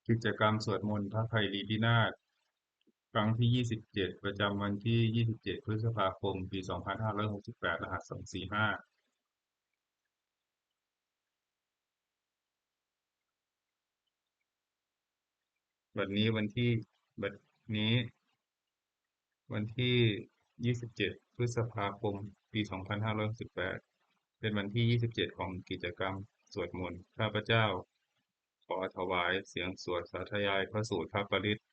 กิจกรรมสวดมนต์พระไพรีพินาศครั้งที่27ประจำวันที่27พฤษภาคมปี2568รหัส245บัดนี้บัดนี้วันที่27พฤษภาคมปี2568เป็นวันที่27ของกิจกรรมสวดมนต์ข้าพเจ้าขอถวายเสียงสวดสาธยายพระสูตรพระปริตร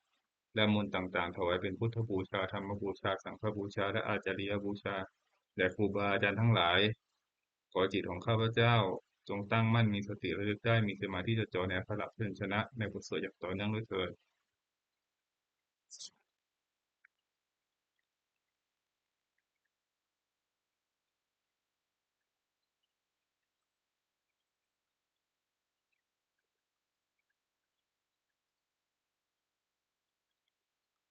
และมนต์ต่างๆถวายเป็นพุทธบูชาธรรมบูชาสังฆบูชาและอาจาริยบูชาแด่ครูบาอาจารย์ทั้งหลายขอจิตของข้าพเจ้าจงตั้งมั่นมีสติระลึกได้มีสมาธิจดจ่อในพระหลักเพื่อนชนะในบทสวดอย่างต่อเนื่องด้วยเถิด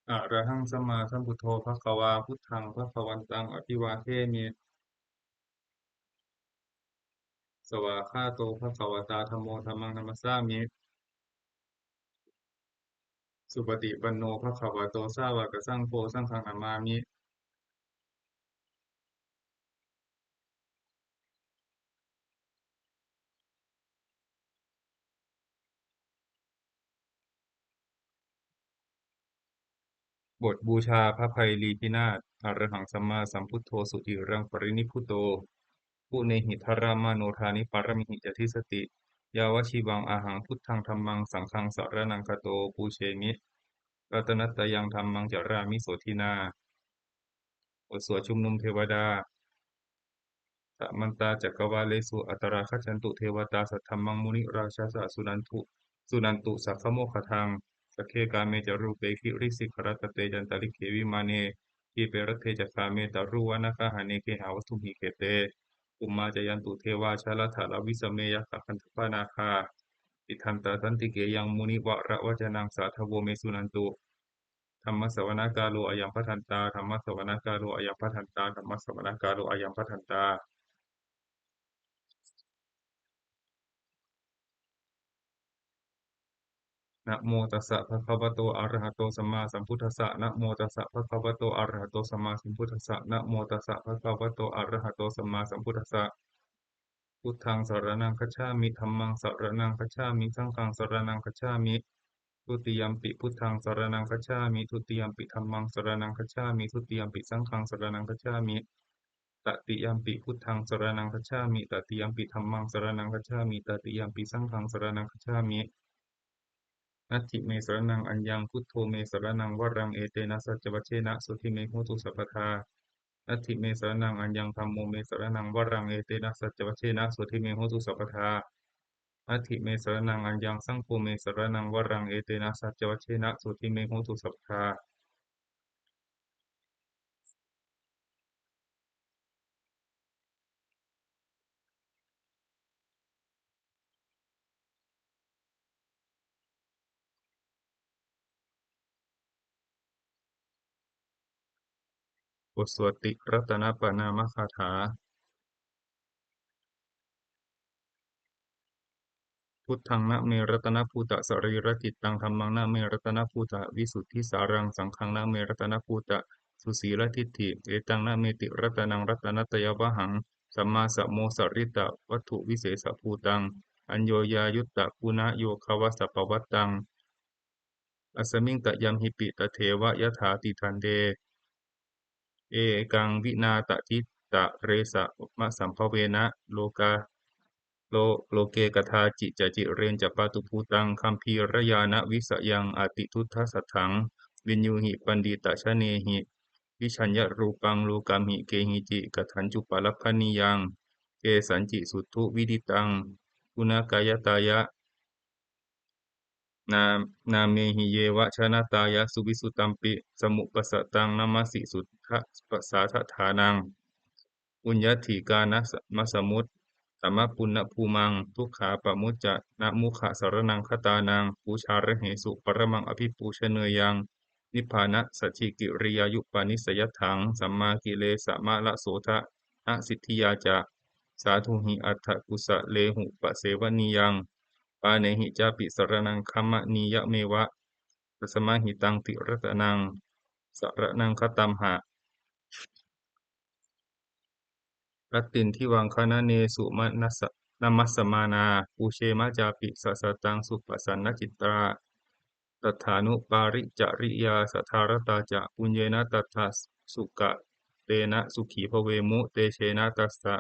อะระหังสัมมาสัมพุทโธภควาพุทธังภควันตังอภิวาเทมิสวากขาโตภควตาธัมโมธัมมังนัมสสามิสุปฏิปันโนภควโตสาวกสังโฆสังฆังนามามิ บทบูชาพระไพรีพินาศอรหังสัมมาสัมพุทโธสุติรังปรินิพพุโตผู้เนหิทรามาโนทานิปรมิหิจทิสติยาวชิวังอาหังพุทธังธัมมังสังฆังสรณังคโตปูเชมิรัตนัตตยังธัมมังจารามิโสทินาบทสวดชุมนุมเทวดาสัมมันตาจักรวาเลสุอัตราคัจฉันตุเทวตาสัทธัมมังมุนิราชาสะสุนันตุสัพพโมคทังสกเคกาเมจารูเปคิริสิขรัตเตจันตลิเขวิมาเนทีเปรตเทจักขาเมตารุวนาคหาเนเคหาวัตถุหิเกเตอุมมาจยันตุเทวาชาลถาลวิสเมยะขะคันธปนาคาอิทันตาสันติเกยังมุนิวะระวจนังสาทโวเมสุนันตุธรรมสวนากาโลอายัมปทันตาธรรมสวนากาโลอายัมปทันตาธรรมสวนากาโลอายัมปทันตา นะโมตัสสะภะคะวะโตอะระหะโตสัมมาสัมพุทธัสสะนะโมตัสสะภะคะวะโตอะระหะโตสัมมาสัมพุทธัสสะนะโมตัสสะภะคะวะโตอะระหะโตสัมมาสัมพุทธัสสะพุทธังสรณังคัจฉามิธัมมังสรณังคัจฉามิสังฆังสรณังคัจฉามิทุติยัมปิพุทธังสรณังคัจฉามิทุติยัมปิธัมมังสรณังคัจฉามิทุติยัมปิสังฆังสรณังคัจฉามิตติยัมปิพุทธังสรณังคัจฉามิตติยัมปิธัมมังสรณังคัจฉามิตติยัมปิสังฆังสรณังคัจฉามิ นัตถิเมสรณังอัญญังพุทโธเมสรณังวรังเอเตนะสัจวัชเชนะสุทิเมโหตุสัพพทานัตถิเมสรณังอัญญังธัมโมเมสรณังวรังเอเตนะสัจวัชเชนะสุทิเมโหตุสัพพทานัตถิเมสรณังอัญญังสังโฆเมสรณังวรังเอเตนะสัจวัชเชนะสุทิเมโหตุสัพพทาบทสวดติรัตนปนามคาถา พุทธังนะเมรัตนภูตะสรีระจิตตังธัมมังนะเมรัตนภูตะวิสุทธิสารังสังฆังนะเมรัตนภูตะสุสีลทิฏฐิเอตังนะเมติรัตนังรัตนัตยวหังสัมมาสัมโมสริตะวัตถุวิเศษภูตังอัญโยยายุตตะปุณะโยคาวสัพพวัตตังอัสมิงตะยัมหิปิตะเทวะยถาติทันเดเอกังวินาตทิตะเรสะมะสัมภเวนะโลกา โลโลเกกทาจิจจิเรนจปาตุภูตังคัมภีรยานวิสยังอติทุตถสัทถังวินยูหิปันดิตชะเนหิวิชัญญรูปังโลกามิเกหิจิกทัญจุปลัพพนิยังเกสัญจิสุทธุวิดิตังกุณกายตายะนานาเมหิเยวะชนะตายะสุวิสุตัมปิสมุปสสตังนามัสสิสุทธปัสสาทฐานัง ปุญญติกานะมัสสมุตสัมมปุณณภูมังทุกขาปะมุจจะนะมุขะสรนังคตานังปูชาระเหสุปรมังอภิปูชเนยังนิพพานะสัจฉิกิริยายุปานิสยถังสัมมากิเลสมะละโสทะอะสิทธิยาจะสาธุหิอัตถกุสะเลหุปะเสวนียังป าเนหิจาปิสรณังคัมมะนียะเมวะตัสมาหิตังติรัตนังสรณังคตัมหะรัตตินทิวังคณเนสุมนัสสะนามัสสมานาปูเชมะจาปิสัสสตังสุปสันนจิตราตัฏฐานุปาริจริยาสัทธารตาจะปุญเยนะตัทธสุกะเตนะสุขีภเวมุเตเชนะตัสสะ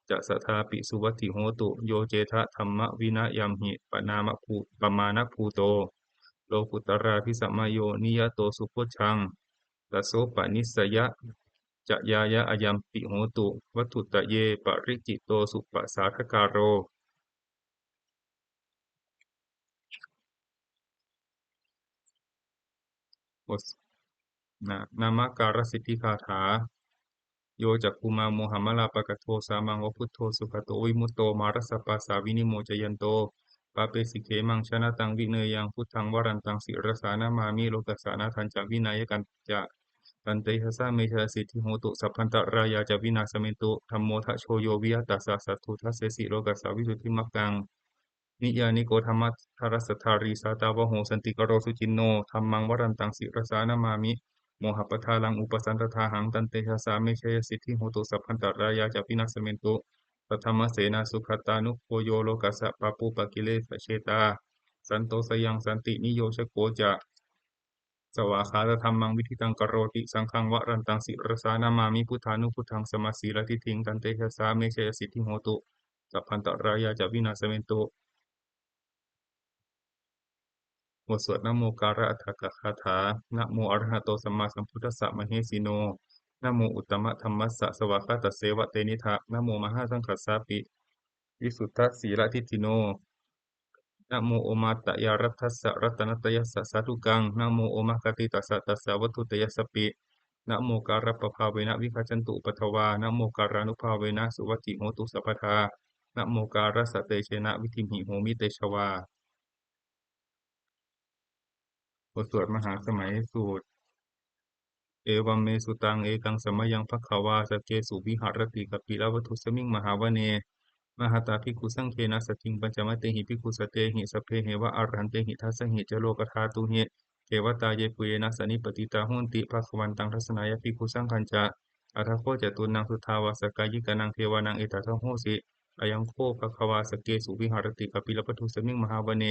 จะสัทธาปิสุวัตถิโหตุโยเจทะธัมมวินะยัมหิปนามะภูปมานะภูโตโลกุตราภิสัมมาโยนิยโตสุโพชฌังตโสปนิสสยะจะยายะอายัมปิโหตุวัตถุตะเยปริจิตโตสุปสาทกาโรบทนามการสิทธิคาถาโยจักกุมาโมหัมมะลาปะกะโทสามังวะพุทโธสุขโตวิมุตโตมารัสสะปัสสาวินิโมจยันโตปาเปสิเขมังชนะตังวิเนยยังพุทธังวรันตังสิรสานามามิโลกัสสานาทันจาวินัยกันจะตันเตหะสะเมชะสิทธิโหตุสัพพันตรายาจาวินาสเมตุธัมโมทะโชโยวิยตัสสะสัทธุทัสเสสิโลกัสสาวิสุทธิมักกังนิยานิโกธรรมะทารสทธารีสาตาวะโหสันติกโรสุจินโนธัมมังวรันตังสิรสานามามิ โมหปทาลังอุปสันตทาหังตันเตชะสามิเชยสิทธิโหตุสัพพันตรายาจาพินัสเมนตุปัทมเสนาสุขตานุโพโยโลกัสสะปะปุปะกิเลสเชตาสันโตสยังสันตินิโยชโกจะสวาคาตธรรมังวิธิตังกโรติสังฆังวรันตังสิรสานามามิพุทธานุพุทธังสมาสีลทิทิงตันเตชะสามิเชยสิทธิโหตุสัพพันตรายาจาพินัสเมนตุบทสวดนะโมการะอัฏฐกคาถานะโมอะระหะโตสัมมาสัมพุทธัสสะมเหสีโนนะโมอุตตมะธัมมัสสะสวากขาตเสวะเตนิทะนะโมมหาสังคัสสะปิวิสุทธัสสีละทิฏฐิโนนะโมโอมาตยารัตถัสสะรัตนัตยัสสะสาธุกังนะโมโอมะคติตัสสะตัสสะวัตถุตยัสสะปินะโมการะปะภาเวนะวิคัจฉันตุอุปทวานะโมการานุภาเวนะสุวัตถิโหตุสัพพทานะโมการะสะเตเชนะวิธิมหิโหมิเตชวาบทสวดมหาสมัยสูตร เอวัมเมสุตังเอกังสมยังภควาสเกสุวิหารติกปิลวัตถุสมิงมหาวเนมหาตาภิกขุสังเคนะสทิงปัญจมเตหิภิกขุสเตหิสพเพเหวะอรหันเตหิทัสสหิจโลกธาตุหิเทวตาเยปุเยนะสนิปติตาหุนติภควันตังทัสนายภิกขุสังคัญจะอัทโคจตุนังสุทาวาสกายิกานังเทวานังเอตทังโหสิอายังโคภควาสเกสุวิหารติกปิลวัตถุสมิงมหาวเน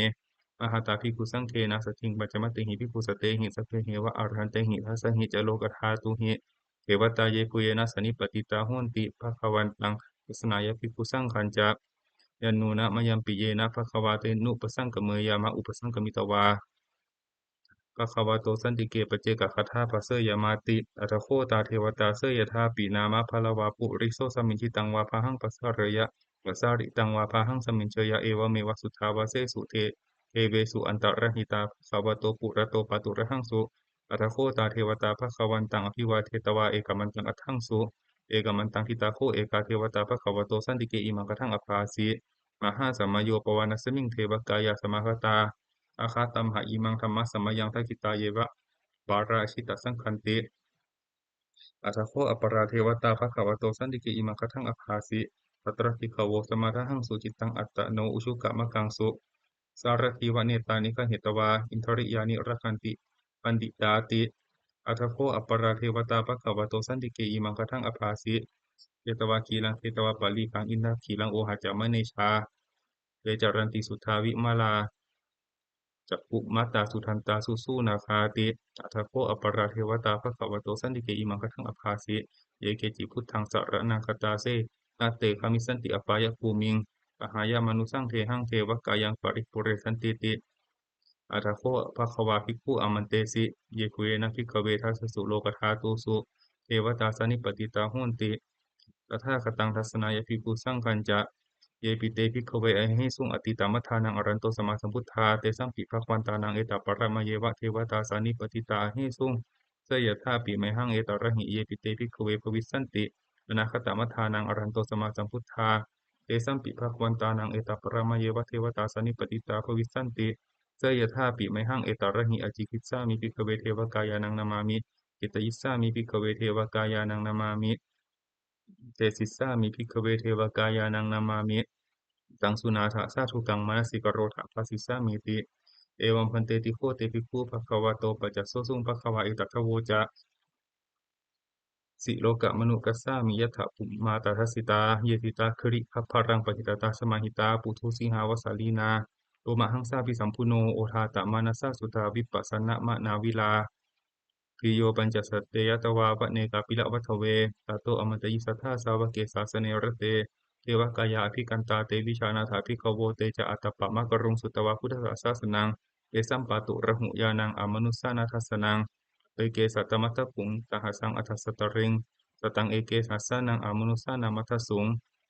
มหาตาภิกขุสังเคนะสัทธิงปัจจมตติหิภิกขุสเตหิสัพเพเหวะอรหันเตหิทัสสหิจโลกธาตุหิเทวตาเยปุเยนะสนิปติตาหุนติภควันตังทัสนายภิกขุสังคัญจะยันนูนะมะยัมปิเยนะภควาเตนุปสังกเมยามะอุปสังกมิตวาภควาโตสันติเกปเจกขัทธาปัสเสยมาติอัตโคตาเทวตาเสยธาปีนามะพลวาปุริโสสมิงจิตังวาพาหังปัสสะเรยะปัสสาริตังวาพาหังสมิงเชยะเอวเมวะสุทธาวาเสสุเท เอเวสุอันตรหิตาภควโตปุระโตปตุระหังสุอัตโคตาเทวตาภควันตังอภิวาเทตวาเอกมันตังอัตถังสุเอกมันตังทิตาโคเอกาเทวตาภควโตสันติเกอิมังกทังอภาสีมหาสัมมาโยปวานัสมิงเทวกายาสมาคตาอาคาตัมหะอิมังธรรมะสมยังทักิตาเยวะปาราชิตสังคันติอัตโคอปราเทวตาภควโตสันติเกอิมังกทังอภาสีตัตระติขโวสมาทหังสุจิตตังอัตตโนอุชุกะมะกังสุ สารทิวเนตานิกเหตวาอินทริยานิรักันติปันดิตาติอัทโคอปราเทวตาภควโตสันติเกอิมังกทังอภาสิเยตวาคีลังเทตวาปาลีกังอินทคีลังโอหัจจามเนชาเยจารันติสุทาวิมาลาจักขุมัตตาสุทันตาสุสูนาคาติอัทโคอปราเทวตาภควโตสันติเกอิมังกทังอภาสิเยเกจิพุทธังสารนังคตาเสนาเตคามิสันติอปายภูมิงปหายามนุสังเทหังเทวกายังปริปุเรสันติติ อัตถโคภควาภิกขุอมันเตสิเยกุเยนะภิกขเวทัสสุโลกธาตุสุเทวตาสนิปติตาหุนติตถาคตังทัสสนายภิกขุสังคัญจะเยปิเตภิกขเวอหิสุงอติตมัฏฐานังอรันโตสมาสัมพุทธาเตสัมปิภควันตานังเอตปรมะเยวะเทวตาสนิปติตาอหิสุงเสยถาปิไมหังเอตระหิเยปิเตภิกขเวภวิสสันติอนาคตมัฏฐานังอรันโตสมาสัมพุทธาเตสัมปิภควันตานังเอตปรมะเยวะเทวตาสนิปติตาภวิสสันติ เสยถาปิไมหังเอตระหิอจิกิจสามิภิกขเวเทวกายานังนามามิกิตยิสสามิภิกขเวเทวกายานังนามามิเตสิสสามิภิกขเวเทวกายานังนามามิ ตังสุนาถาสาธุกังมนสิกโรธาภาสิสามิติเอวัมพันเตติโฆเตภิกขุภควโตปัจจโสสุงภควาอิตัคโวจะสิโลกะมนุกัสสามิยถาภุมมาตาทัสสิตาเยติตาคริภัพพรังปฏิตตาสมาหิตาปุถุสิหาวสาลีนาโลมหังสาปิสัมพุโนโอทาตมานัสสะสุตาวิปัสสนะมะนาวิลาปิโยปัญจสัตเตยตวาวะเนกาปิละวัฏเวตาโตอมันตยิสัทธาสาวกเกสาสเนรเตเทวกายาอภิกันตาเตวิชานาถาภิกขโวเตจะอัตตปะมะกรุงสุตวาพุทธศาสนังเตสัมปะตุระหุยานังอมนุสสานาทัสสนังเปเกสัตตมัตตคุงตหัสสังอัฏฐสตริงสตังเอเกสัสสานังอมนุสสานามัทธสุง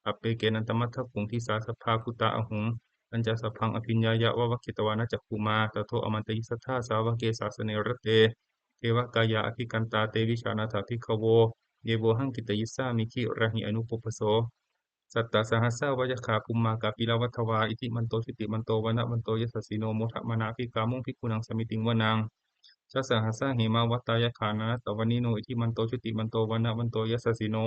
อปเปเกนันตมัตถคุงทิสาสภาคุตาอหุงปัญจสัพพังอภิญญายะวะวะคิตวานะจักขุมาตโตอมันตยิสัทธาสาวกเกสาสเนรเต เทวกายาอภิกันตาเตวิชานาถาภิกขโวเยโวหังกิตยิสสามิคิระหิอนุปปโสสัตตสหัสสะวยคาภุมมากาปิลวัฏวาอิติมันโตชิติมันโตวนะมันโตยัสสสิโนโมทะมนาภิกามุงภิกขุนังสมิติงวนังชัสสหัสสะเหมาวัตตายขานะตวันิโนอิทิมันโตชิติมันโตวนะมันโตยัสสสิโน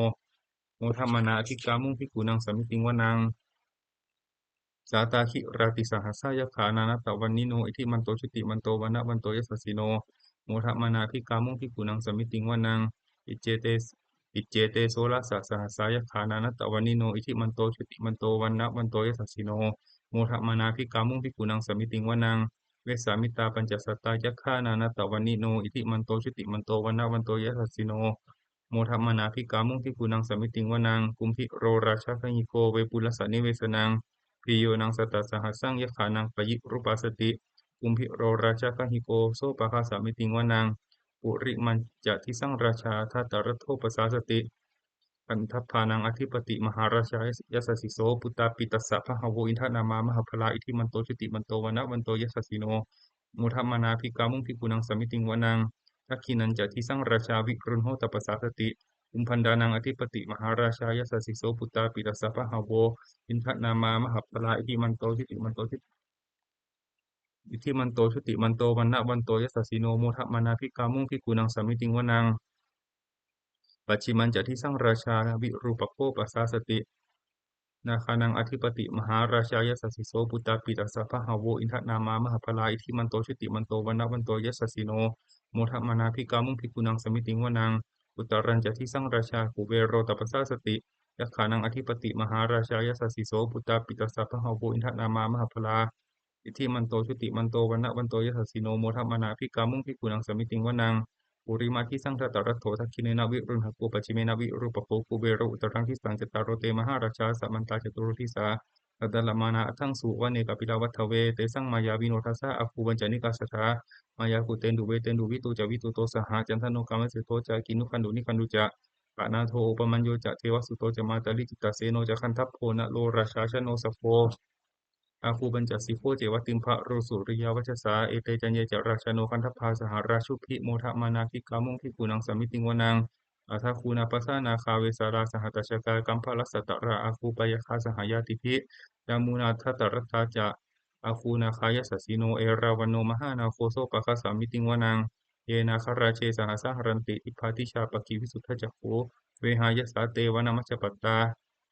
โมทะมนาภิกามุงภิกขุนังสมิติงวนัง สาตาคิราติสหัสสายขานานัตตวันนิโนอิทิมันโตชุติมันโตวนะวันโตยัสสสิโนโมทะมานาภิกามุงภิกขุนังสมิติงวานังอิเจเตสอิเจเตโสรัสสะสหัสสายขานานัตตวันนิโนอิทิมันโตชุติมันโตวันนะวันโตยัสสสิโนโมทะมานาภิกามุงภิกขุนังสมิติงวานังเวสสามิตาปัญจสัตตายขานานัตตวันนิโนอิทิมันโตชุติมันโตวันนะวันโตยัสสสิโนโมทะมานาภิกามุงภิกขุนังสมิติงวานังกุมพิโรราชคหิโกเวปุลสสนิเวสนัง พิโยนังสัตตสหัสสังยขานังปยิรูปัสสติกุมพิโรราชกหิโกโสปะคาสามิติงวานังปุริมันจะทิสังราชาทัตตรโทปสาสติปันทัพพานังอธิปติมหาราชายสสิโสปุตตาปิตัสสะพหโวอินทนามามหาพลาอิทิมันโตชุติมันโตวนะวันโตยสสิโนมุทัมมานาภิกามุงภิกุนังสมิติงวานังทักขินันจะทิสังราชาวิกรุณโหตปสาสติอุมพันดานังอธิปติมหาราชายสสิโสปุตตาปิตัสสะพหโว อินทนามามหาปลาอิทิมันโตทิติมันโตทิอิทิมันโตชุติมันโตวันนะวันโตยัสสสิโนโมทะมานาภิกามุงภิกุนังสมิติงวนังปัจฉิมันจะที่สร้างราชาวิรูปโคปัสสาสตินาคานังอธิปติมหาราชายสสสิโสปุตตาปิตัสสะพะหาโวอินทนามามหาปลาอิทิมันโตชุติมันโตวันนะวันโตยัสสสิโนโมทะมานาภิกามุงภิกุนังสมิติงวนังอุตรัญจะที่สร้างราชากุเบโรตปัสสาสติยักขานังอธิปติมหาราชายสสสิโสปุตตาปิตัสสะพะหาโวอินทนามามหาปลา อิทธิมันโตชุติมันโตวันนะวันโตยสัสสิโนโมทัมมนาภิกามุงภิกขุนังสมิติงวนังปุริมาทิสังทัตตรัตโถทักขิเนนะวิรุณหโกปัจฉิเมนะวิรูปโภกุเบโรอุตรังทิสังจตารโรเตมหาราชาสัมมันตาจตุโรทิสาตัดดลมานาทังสุวะเนกปิลาวัฏเวเตสังมายาวิโนทัสสะอภูวัญจนิกาสถามายาคุเตนดุเวเตนดุวิตูจาวิตูโตสหจันทโนกามเสโตจากินุคันดุนิคันดุจะปะนาโทอุปมัญโยจะเทวสุโตจะมาตาลิจิตตเสโนจะคันทัพโพนะโลราชาชโนสโฟ อาคูบัญจสิโฆเจวติมภะโรสุริยาวัชสาเอเตจัญเยจราชโนคันทภาสหราชุพิโมทะมานาคิกามุงคิกุนังสมิติงวนังอาทาคูนาปัสสานาคาเวสาราสหัตชกากัมพลัสสตระอาคูปยคาสหายาติภิยามูนาทัตตรัตถาจะอาคูนาคายสัสสิโนเอราวันโนมหานาโคโซปะคาสามิติงวนังเยนาคราเชสหสหรันติอิภาติชาปกิวิสุทธจักโขเวหายสาเตวนามัจจปัตตา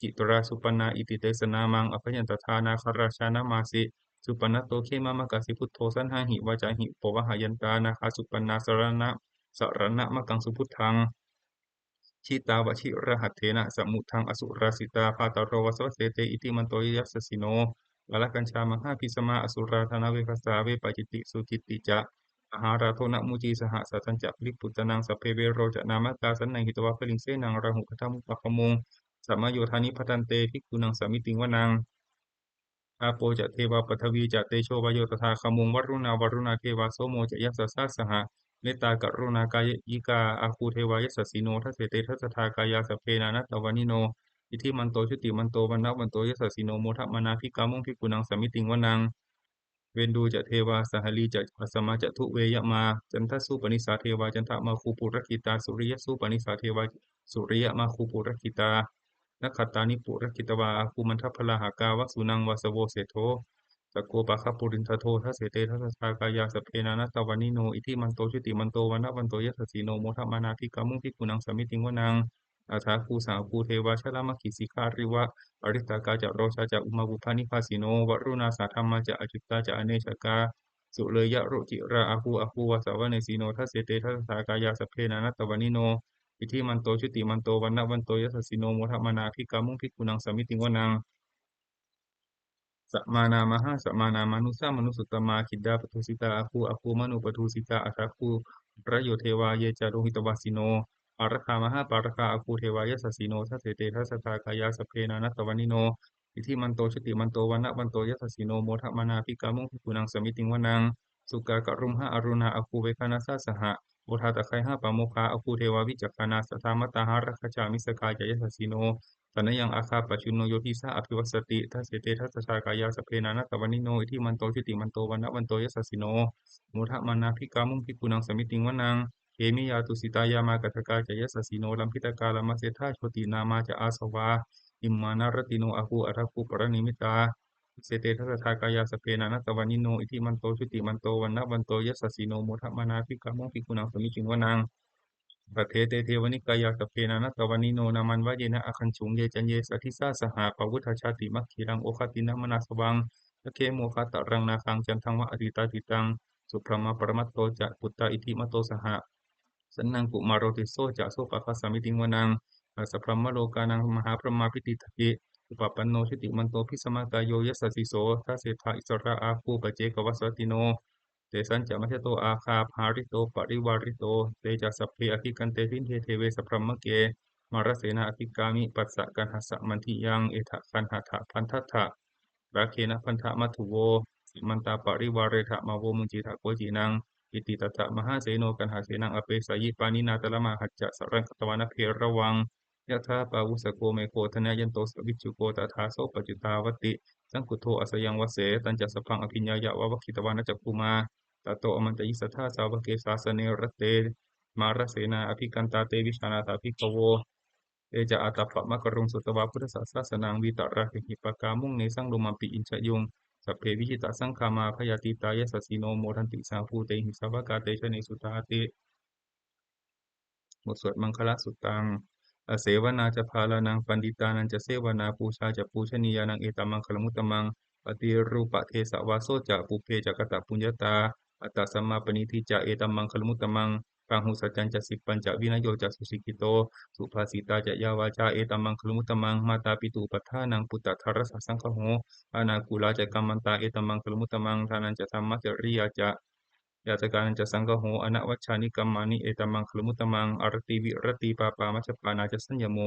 จิตราสุปนาอิติเตสนามังอภยันตทานาคราชานามาสิสุปนโตเขมามะกสิพุทโธสันหาหิวาจาหิปวะหายันตานาคาสุปนาสรณะมะกังสุพุทธังชิตาวชิระหัตเถนะสมุทังอสุราสิตาภาตโรวสวเสเตอิติมันโตยัสสสิโนวะละกัญชามหาพิสมาอสุราธนาเวคัสสาเวปจิติสุจิตติจะอาหาราโทนะมุจีสหสัตัญจะปริปุตตนังสพเพเวโรจะนามกาสันนังหิตวะพลิงเสนังราหุคทมุปะขมุง สัมมาโยธานิพัตันเตภิกขุนังสามิติงวนังอาโปจะเทวาปทวีจะเตโชวโยตถาคมุงวรุณาเทวาโสโมจะยัสสะสะสหะเมตตากรุณากายยิกาอาคูเทวายัสสสิโนทัสเสเตทัสสทากายาสพเพนานัตตวานิโนอิทิมันโตชุติมันโตวันนะวันโตยัสสสิโนโมทัมมานาภิกามุงภิกขุนังสามิติงวนังเวนดูจะเทวาสหลีจะปัสมาจะทุเวยมาจันทสุปนิสาเทวาจันทมาคูปุรคิตาสุริยสุปนิสาเทวาสุริยมาคูปุรคิตา นักขัตตานิปุรกิตวาอาคูมันทัพพลาหากาวสุนังวาสโวเสโทสกโกปะคปุรินทโททัสเสเตทัสสากายาสเพนานัตตวานิโนอิทิมันโตชุติมันโตวันนะวันโตยัสสสีโนโมทัมมานาภิกามุงภิกขุนังสามิติงวนัง อาทาคูสาคูเทวาชลามกิสิการิวะอริตากาจะโรชาจะอุมาบุพานิพาสิโนวรุณาสาธรรมจะอจิตตาจะอเนชกาสุเลยะรุจิราอาคูวาสาวเนสีโนทัสเสเตทัสสากายาสพเพนานัตตวานิโนอิทิมันโตชุติมันโตวันนะวันโตยัสสสิโนโมทะมานาภิกามุงภิกขุนังสมิติงวนัง สมานามหาสมานามนุสามนุสุตตมาคิดดาปทุสิตาอาคูมนุปทุสิตาอัตถคูประโยเทวาเยจารุหิตวาสิโนอารัคามหาปารัคาอาคูเทวายสัสสิโนทัสเสเตทัสสะทากายาสพเพนานัตตวันิโนอิทิมันโตชุติมันโตวันนะวันโตยัสสสิโนโมทะมานาภิกามุงภิกขุนังสมิติงวนังสุกากะรุมหะอรุณาอาคูเวคานาสสหะโอทาตะไคหะปะโมคาอาคูเทวาวิจักขานาสัทธามตาหารัคจามิสกายยัสสสิโน ตนะยังอาคาปชุนโนโยทิสาอภิวัสสติทัสเสเตทัสสะชากายาสพเพนานัตตวันิโนอิทิมันโตชิติมันโตวันนะวันโตยัสสสิโนมุทะมานาภิกามุงภิกขุนังสมิติงวนังเขมิยาตุสิตายามากัตถกาจยัสสสิโนลัมพิตกาลมัสเสธาโชตินามาจะอาสวาอิมมานารติโนอาหูอัฏฐคูปรณิมิตาเสเตทัสสะชากายาสพเพนานัตตวันิโนอิทิมันโตชิติมันโตวันนะวันโตยัสสสิโนมุทะมานาภิกามุงภิกขุนังสมิติงวนัง ปะเทเตเทวนิกายาสพเพนะนัตตวานิโนนามันวะเยนะอคันฉุงเยจันเยสัทธิสาสหาปวุฒชาติมัคคีรังโอคตินะมนาสวังตะเคโมคาตะรังนาคังจันทังวะอติตาติตังสุพรหมปรมัตโตจะปุตตาอิทิมโตสหะสันนังกุมารโรติโสจะโสปะคัสสมิติงวนังสัพพมโลกานังมหาพรหมาภิติทกิอุปปันโนชิติมันโตพิสมากายโยยัสสสิโสทัสเสทาอิสระอาคูปเจกวัสสติโน เตสัญจะมัชโตอาคาภาริโตปริวาริโตเตจัสสพเพอภิกันเตทินเทเทเวสพรหมเกมารเสนาอภิกามิปัสสะกันหัสสะมันทิยังเอถะคันหะถะพันทัตถะราเคนะพันธะมัทุโวสิมันตาปริวาเรถะมาโวมุญจิทะโกจินังอิติตัตถะมหาเสโนกันหาเสนังอเปสยิปานินาตละมาหัจจะสรังคตวานะเพระวังยะถาปาวุสโกเมโคทนะยันโตสวิจจุโกตถาโสปจจุตาวติสังกุโทอสยังวเสตัญจะสพพังอภิญญายะวะวะคิตวานะจักขุมา ตโตอมันตยิสัทธาสาวกเกสาสเนรเตมารเสนาอภิกันตาเตวิชานาตาภิกขโวเอจะอาตาปะมะกรุงสุตวาพุทธศาสนาวิตระหิปกามุงเนสังโลมาปิอินชยุงสัพเพวิจิตาสังขามาพยาติตายสัสสิโนโมทันติสาภูเตหิสาวกาเตชะเนสุตาติบทสวดมังคลสุตตังอเสวนาจะพาลานังปันดิตานันจะเสวนาปูชาจะปูชนียานังเอตมังคลมุตตมังปฏิรูปะเทสวาโสจะปุเพจะกตปุญญาตาอัตตสัมมาปณิทิจะเอตมังคลมุตตมังปังหุสัจจันจะสิปปัญจะวินโยจะสุสิกิโตสุภาสิตาจะยาวาจาเอตมังคลมุตตมังมาตาปิตุปัฏฐานังปุตตะทารสสังคโหอานาคูลาจะกัมมันตาเอตมังคลมุตตมังทานันจะธรรมจริยาจะยาตการจะสังฆโหอนวัชชานิกัมมานิเอตัมมังคลมุตตมังอรติวิรติปาปามัชฌปานาจะสัญญโม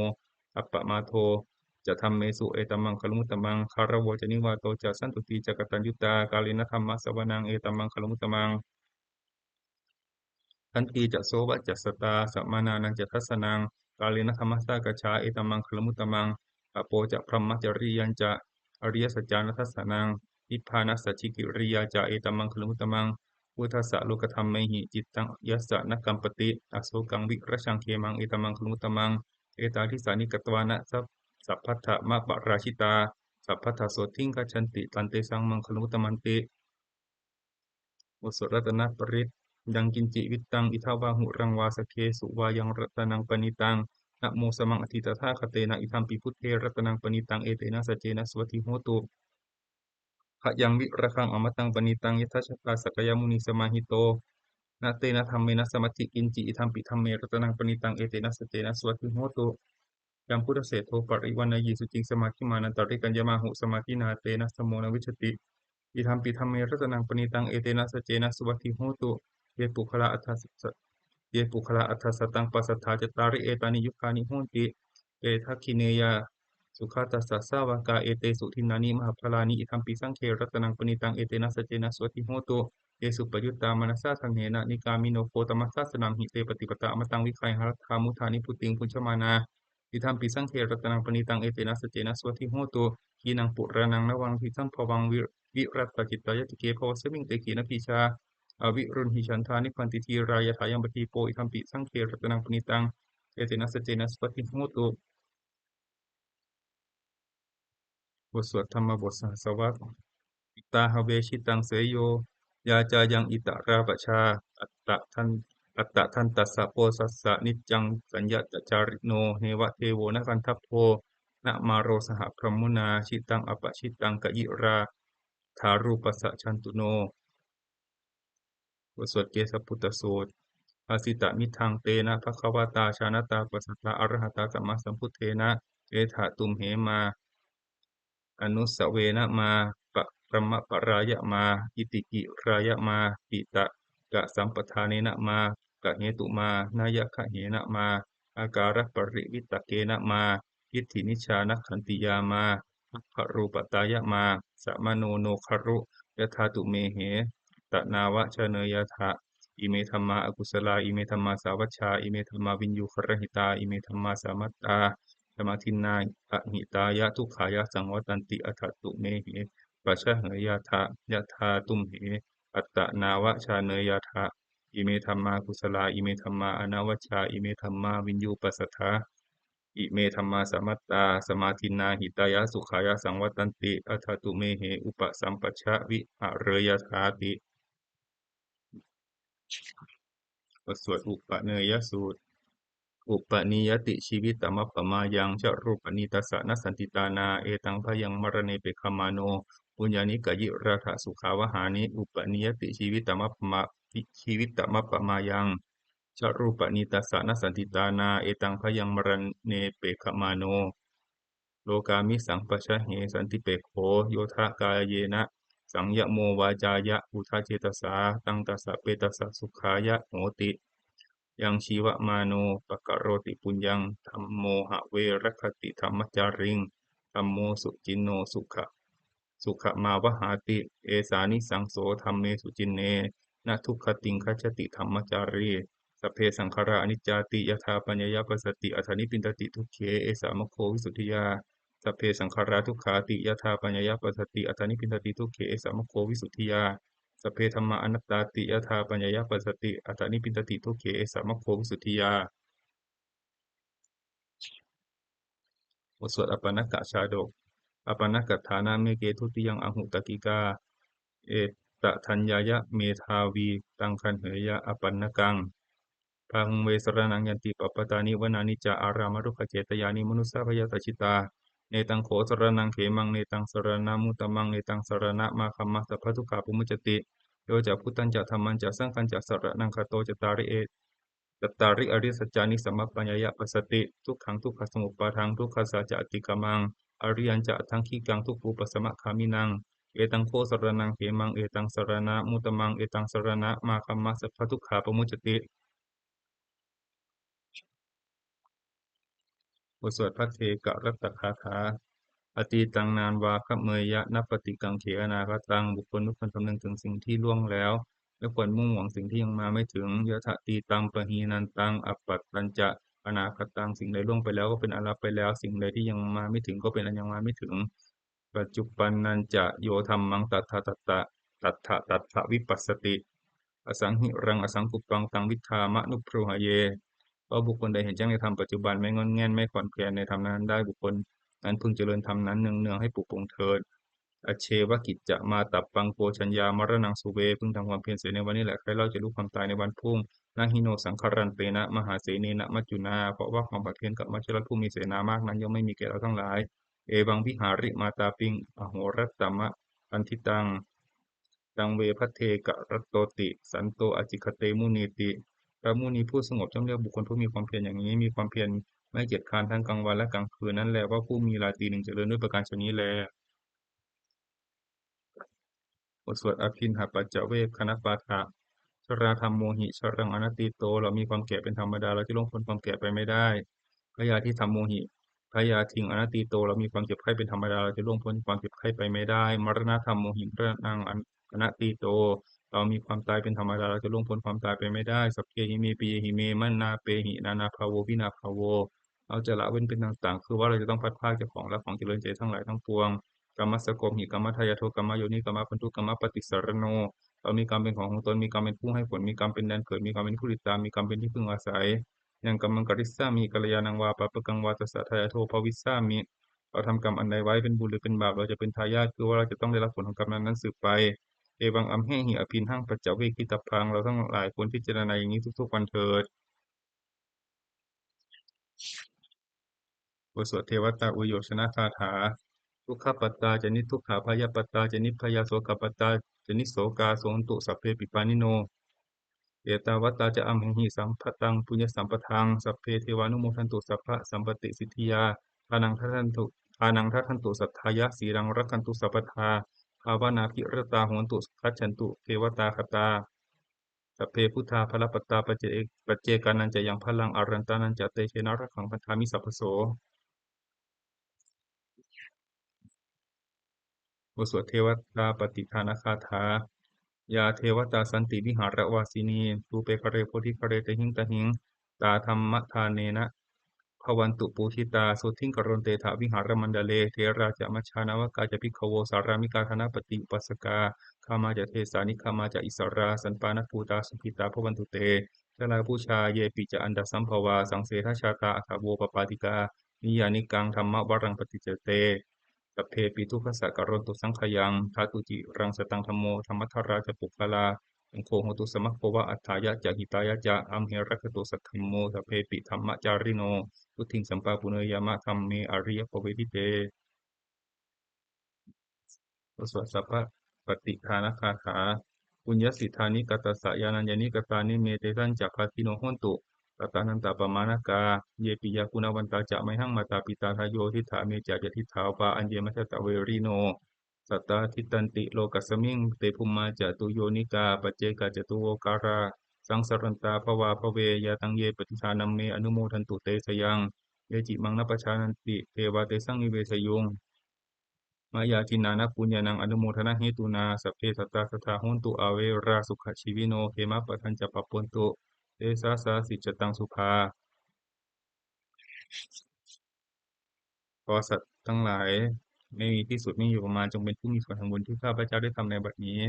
อัปปมาโทจะทำเมสุเอตัมมังคลมุตตมังคารโวจะนิวาโตจะสันตุติจะกตัญญูตากาลินธรรมะสวนังเอตัมมังคลมุตตมัง ทันทีจะโสวจัสสตาสัมมานานันจะทัสสนังกาเลนะธรรมสสากชาเอตัมมังคลมุตตมังอโปจะพรหมจริยันจะอริยสัจจานัสสนังนิพพานัสสชิกิริยาจะเอตัมมังคลมุตตมังพุทธัสสะโลกธรรมเมหิจิตตังยัสสะนกัมปติอโศกังวิรชังเขมังเอตัมมังคลมุตตมังเอตาทิสานิกตวานะสัพพัทธะมะปะราชิตาสัพพัทธะโสทิงกัจฉันติตันเตสังมังคลมุตตมันติบทสวดรัตนปริต ยังกินจิวิตตังอิทาวาหุรังวาสเคสุวายังรัตนังปณิตังนะโมสมังอธิตถาคเตนะอิทัมปิพุทเทรัตนังปณิตังเอเตนะสัจเจนะสวัสดิโหตุขะยังวิระคังอมตังปณิตังยทัชกาสกยมุนีสมาหิโตนะเตนะธรรมเมนะสมัจจิกินจิอิทัมปิธรรมเมรัตนังปณิตังเอเตนะสัจเจนะสวัสดิโหตุยังพุทธเศรษโทปริวันนายีสุจิงสมาธิมานันตริกัญญมาหุสมาธินาเตนะสมโมนวิชติอิทัมปิธรรมเมรัตนังปณิตังเอเตนะสัจเจนะสวัสดิโหตุเยปุคละอัฏฐส เยปุคละอัฏฐสตังปัสสัทธาจตาริเอตานิยุคานิโหนติเอทัคคิเนยาสุขตัสสะสาวกาเอเตสุทินานิมหาพลานิอิทัมปิสังเครัตนังปณิตังเอเตนะสัจเจนะสวติโหตุเยสุปยุตตามนัสสะทังเหนะนิกามิโนโคตมัสสะสนังหิเตปฏิปตะอมตังวิคัยหรัตถามุทานิพุติงพุญชมานาอิทัมปิสังเครัตนังปณิตังเอเตนะสัจเจนะสวติโหตุขีนังปุระนังนวังทิสัมภวังวิรัตตจิตตายติเกภวสมิงเตขีนพิชา อวิรุณหิฉันทานิพันติทีรายถายังปฏิโปอิทัมปิสังเครัตนังปณิตังเอเตนะสจเจนะสปฏิโหตุบทสวดธรรมบทสหสวัสดิ์ตาหเวชิตังเสยโยยาจายังอิตราปชาอัตตะทัน อัตตะทันตัสสะโพสัสสะนิจจังสัญญาตจาริโนเนวะเทโวนะกันทัพโพนะมาโรสหพรหมุนาชิตังอปชิตังกยิราธารูปัสสะชันตุโนบทสวดเกสพุทธสูตรอาสิตะมิทังเตนะภควตาชานตาปัสสตาอรหัตตาสัมมาสัมพุทเทนะเอถะตุมเหมาอนุสเวนะมาปะประมะปรายะมาอิติกิรายะมาปิตะกะสัมปทาเนนะมากะเหตุมานายะคะเหนะมาอาการะปริวิตะเกนะมาอิทธินิชานะขันติยามาภัพพรูปตายะมาสัมมโนโนครุ ยถาตุเมเหตนาวะชะเนยถะอิเมธัมมาอกุศลาอิเมธัมมาสาวัชชาอิเมธัมมาวินยูครหิตาอิเมธัมมาสามัตตาสมาทินนาอหิตายะทุกขายะสังวัตันติอัฏฐตุเมเหปัชชะเหยถะยถาตุมเหอัตตนาวะชาเนยถะอิเมธัมมากุศลาอิเมธัมมาอนาวชชาอิเมธัมมาวินยูปัสสทธาอิเมธัมมาสัมมัตตาสมาทินนาหิตายะสุขายะสังวัตันติอัฏฐตุเมเหอุปสัมปชชะวิหะเรยถาติบทสวดอุปเนยสูตรอุปนิยติชีวิตตมัปปมายังชรูปนิตัสสะนสันติตานาเอตังพยังมรณเนเปคมาโนปุญญานิกยิราถสุขาวหานิอุปนิยติชีวิตตมัปปมาชีวิตตมัปปมายังชรูปนิตัสสะนสันติตานาเอตังพยังมรณเนเปคมาโนโลกามิสังปชะเหสันติเปโขโยทะกายเยนะสังยโมวาจายะอุทาเจตสาตังตัสสะเปตัสสะสุขายะโหติยังชีวมาโนปะกะโรติปุญญังธัมโมหะเวรคติธรรมจาริงธัมโมสุจินโนสุขมาวหาติเอสานิสังโสธัมเมสุจินเนนะทุกขติงคัจฉติธรรมจารีสัพเพสังขาราอนิจจาติยถาปัญญยปัสสติอัฏฐานิปินตติทุกเขเอสามโควิสุทธิยาสัพเพสังขาราทุกขาติยถาปัญญยปัสสติอัฏฐานิพินตติทุกเขเอสามโควิสุทธิยาสัพเพธัมมาอนัตตาติยถาปัญญยปัสสติอัฏฐานิพินตติทุกเขเอสามโควิสุทธิยาบทสวดอปนกชาดกอปนกฐานาเมเกทุติยังอหุตกิกาเอตทัญญายะเมธาวีตังคันเหยะอปันนกังพังเวสรนังยันติปปตานิวนานิจาอารามรุขเจตยานิมนุสสาพยตชิตาเนตังโขสรนังเขมังเนตังสรณามุตตมังเนตังสรณะมาคัมมัสสะพะทุกขาปุมุจจติโยจะพุทธันจะธัมมันจะสังฆันจะสรณังคโตจตาริเอจตาริอริยสัจจานิสัมมัปปัญญายะปัสสติทุกขังทุกขสมุปปาทังทุกขสัจจะอติกมังอริยัญจะทังขีกังทุกภูปสมะคามินังเอตังโคสรนังเขมังเอตังสรณะมุตตมังเอตังสรณะมาคัมมัสสะพะทุกขาปุมุจจติบทสวดพระเทกรัตตคาถาอตีตังนานวาคะเมยยะนัปปติกังเขอนาคตังบุคคลทุกคนคำนึงถึงสิ่งที่ล่วงแล้วไม่ควรมุ่งหวังสิ่งที่ยังมาไม่ถึงยะถะตีตังปะหีนันตังอัปปัตตัญจะอนาคตังสิ่งใดล่วงไปแล้วก็เป็นอาลัปไปแล้วสิ่งใดที่ยังมาไม่ถึงก็เป็นอันยังมาไม่ถึงปัจจุปันนันจะโยธรรมังตัทธะตัตตะตัทธะวิปัสสติอสังหิรังอสังกุปปังตังวิทธามะนุปโพหะเยเพราะบุคคลใดเห็นแจ้งในธรรมปัจจุบันไม่งอนแง่นไม่ขอนแคลนในธรรมนั้นได้บุคคลนั้นพึงเจริญธรรมนั้นเนืองๆให้ปลุกปลงเถิดอเชวกิจจะมาตับปังโกชัญญามรณังสุเวพึงทำความเพียรเสียในวันนี้แหละใครเล่าจะรู้ความตายในวันพรุ่งนาหิโนสังคารันเตนะมหาเสนีนะมัจจุนาเพราะว่าความบาดเพียรกับมัจจุรัตผู้มีเสนามากนั้นย่อมไม่มีแก่เราทั้งหลายเอวังวิหาริมาตาปิงอโหรัตตมะอันทิตังตังเวพัทเทกะรัตโตติสันโตอจิคเตมุนีติพระมุนีผู้สงบย่อมเรียกบุคคลผู้มีความเพียรอย่างนี้มีความเพียรไม่เกียจคร้านทั้งกลางวันและกลางคืนนั้นแลว่าผู้มีราตรีหนึ่งเจริญด้วยประการชนี้แลบทสวดอภินหปัจจเวคคณปาฐะชราธรรมโมหิชรังอนัตติโตเรามีความแก่เป็นธรรมดาเราจะล่วงพ้นความแก่ไปไม่ได้พยาธิธรรมโมหิพยาทิงอนัตติโตเรามีความเจ็บไข้เป็นธรรมดาเราจะล่วงพ้นความเจ็บไข้ไปไม่ได้มรณะธรรมโมหิระนังอนัตติโตเรามีความตายเป็นธรรมดาเราจะล่วงพ้นความตายไปไม่ได้สัพเพหิเมปิหิเมมันนาเปหินานาภาโววินาภาโวเราจะละเว้นเป็นต่างๆคือว่าเราจะต้องพัดพรากจากของและของเจริญใจทั้งหลายทั้งปวงกรรมสโกมหิกรรมทายาโทกรรมโยนิกรรมพันธุกรรมปฏิสารโนเรามีกรรมเป็นของตนมีกรรมเป็นผู้ให้ผลมีกรรมเป็นแดนเกิดมีกรรมเป็นผู้ติดตามมีกรรมเป็นที่พึ่งอาศัยยังกรรมังกริสสามีกัลยาณังวาปะปะกังวาตัสสะทายาโทภวิสสามิเราทำกรรมอันใดไว้เป็นบุญหรือเป็นบาปเราจะเป็นทายาทคือว่าเราจะต้องได้รับผลของกรรมนั้นสืบไป เอวังอัมเหหิอภินหังปัจจเวกิตพังเราทั้งหลายควรพิจารณาอย่างนี้ทุกๆวันเถิดบทสวดเทวตาอุโยชนะคาถาทุกขปัตตาจนิทุกขาพยาปัตตาจนิพยาโสกปัตตาจนิโสกาโสนตุสัพเพปิปานิโนเอตาวัตตาจะอัมหิสัมปตังปุญญสัมปทังสัพเพเทวานุโมทันตุสัพพะสัมปติสิทธิยาทานังทัทันตุทานังทัทันตุสัทธายะสีรังรักขันตุสัพพทาภาวนาภิรตาโหนตุคัจฉันตุเทวตาคตาสัพเพพุทธาภลปัตตาปัจเจกานันจะยังพลังอรันตานันจะเตเชนะรักขังพันธามิสัพพโส บทสวดเทวตาปฏิภาณคาถายาเทวตาสันติวิหารวาสินีตูเปคะเรโพธิคะเรตหิงตหิงตาธรรมทานเนนะภวันตุปูทิตาสุทิงกรณเตถาวิหารมันดาเลเทราจะมัชฌานาวกาจะพิกขโวสารามิกาธนปฏิอุปัสสกาขามาจะเทสานิขามาจะอิสราสันปานภูตาสุขิตาภวันตุเตชลาผู้ชาเยปิจะอันดาสัมภวาสังเสทชาตาอัคาโวปปาติกานิยานิกังธรรมวรังปฏิเจเต สัพเพปิทุกขสักการนตุสังขยังทาตุจิรังสตังธรรมโมธรรมัทราจะปุคลาอังโฆโหตุสมัคโควะอัฏฐายะจะหิตายะจะอัมเหรัคตุสัทธมโมสัพเพปิธรรมจาริโนพุทธิงสัมปาปุเนยามะธรรมเมอริยปเวทิเต สวดสัพพะปฏิภาณคาถาปุญญสิทธานิกตัสสะยานัญญานิกตานิเมเตทันจักขทิโนโหนตุตตานันตปมานกาเยปิยาคุณวันตาจะไมหังมาตาปิตาทายโยทิฏฐาเมจยทิฏฐาวปาอัญเยมัชตะเวริโนสัตตาทิตันติโลกัสสมิงเตภุมมาจตุโยนิกาปัจเจกจตุโวการาสังสรันตาภวาภเวยาตังเยปฏิทานัมเมอนุโมทันตุเตสยังเยจิมังนปชานันติเทวาเตสังนิเวสยุง มายาทินานะปุญญานังอนุโมทนาเหตุนาสัพเพสัตตาสัทธาโหนตุอาเวราสุขชีวิโนเขมะปะทัญจะปะปนตุเตสาสาสิจตังสุภา ขอสัตว์ทั้งหลายไม่มีที่สุดไม่มีประมาณจงเป็นผู้มีส่วนแห่งบุญที่ข้าพเจ้าได้ทำในบัดนี้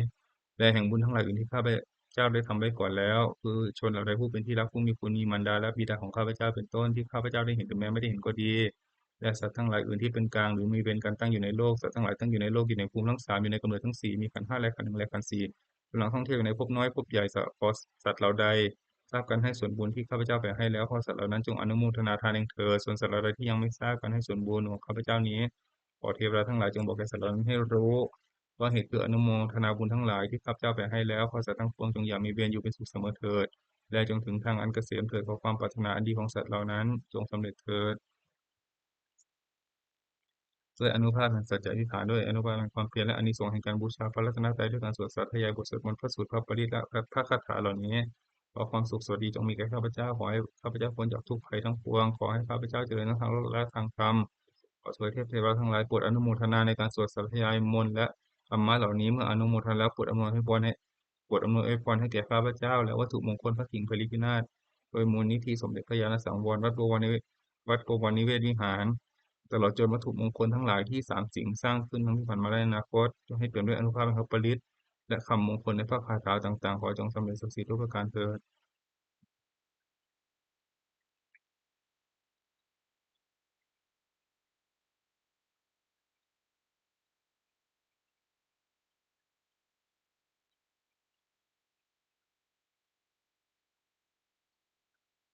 และแห่งบุญทั้งหลายอื่นที่ข้าพเจ้าได้ทำไว้ก่อนแล้วคือชนเหล่าใดผู้เป็นที่รักผู้มีคุณมีมารดาและบิดาของข้าพเจ้าเป็นต้นที่ข้าพเจ้าได้เห็นหรือแม้ไม่ได้เห็นก็ดีและสัตว์ทั้งหลายอื่นที่เป็นกลางหรือมีเวรกันตั้งอยู่ในโลกสัตว์ทั้งหลายตั้งอยู่ในโลกอยู่ในภูมิทั้งสามอยู่ในกำเนิดทั้งสี่มีขันธ์ห้าและขันธ์หนึ่งและขันธ์สี่กำลังท่องเที่ยวอยู่ในภพน้อยภพใหญ่สัตว์เหล่าใดทราบกันให้ส่วนบุญที่ข้าพเจ้าแผ่ให้แล้วขอสัตว์เหล่านั้นจงอนุโมทนาทานเองเถิดส่วนสัตว์เหล่าใดที่ยังไม่ทราบกันให้ส่วนบุญของข้าพเจ้านี้ขอเทวดาทั้งหลายจงบอกแก่สัตว์เหล่านั้นให้รู้ว่าเหตุคืออนุโมทนาบุญทั้งหลายที่ข้าพเจ้าแผ่ให้แล้วขอสัตว์ทั้งปวงจงอย่ามีเวรอยู่เป็นสุขเสมอเถิดและจงถึงทางอันเกษมเถิดขอความปรารถนาอันดีของสัตว์เหล่านั้นจงสำเร็จเถิด ด้วยอนุภาพแห่งสัจจะอธิษฐานด้วยอนุภาพแห่งความเพียรและอานิสงส์แห่งการบูชาพระรัตนตรัยด้วยการสวดสาธยายบทสวดมนต์พระสูตรพระปริตและพระคาถาเหล่านี้ขอความสุขสวัสดีจงมีแก่ข้าพเจ้าขอให้ข้าพเจ้าพ้นจากทุกภัยทั้งปวงขอให้ข้าพเจ้าเจริญทั้งทางโลกและทางธรรมขอสวยเทพเทวาทั้งหลายโปรดอนุโมทนาในการสวดสาธยายมนต์และธรรมะเหล่านี้เมื่ออนุโมทนาแล้วโปรดอำนวยพรให้แก่ข้าพเจ้าและวัตถุมงคลพระกิ่งพลิพินาศโดยมูลนิธิสมเด็จพระญาณสังวรวัดบวรนิเวศวิหาร ตลอดจนวัตถุมงคลทั้งหลายที่สามสิ่งสร้างขึ้นทั้งที่ผ่านมาและในอนาคตจงให้เปี่ยมด้วยอานุภาพแห่งพระฤทธิ์และคำมงคลในพระคาถาต่างๆขอจงสำเร็จศักดิ์สิทธิ์ทุกประการเถิด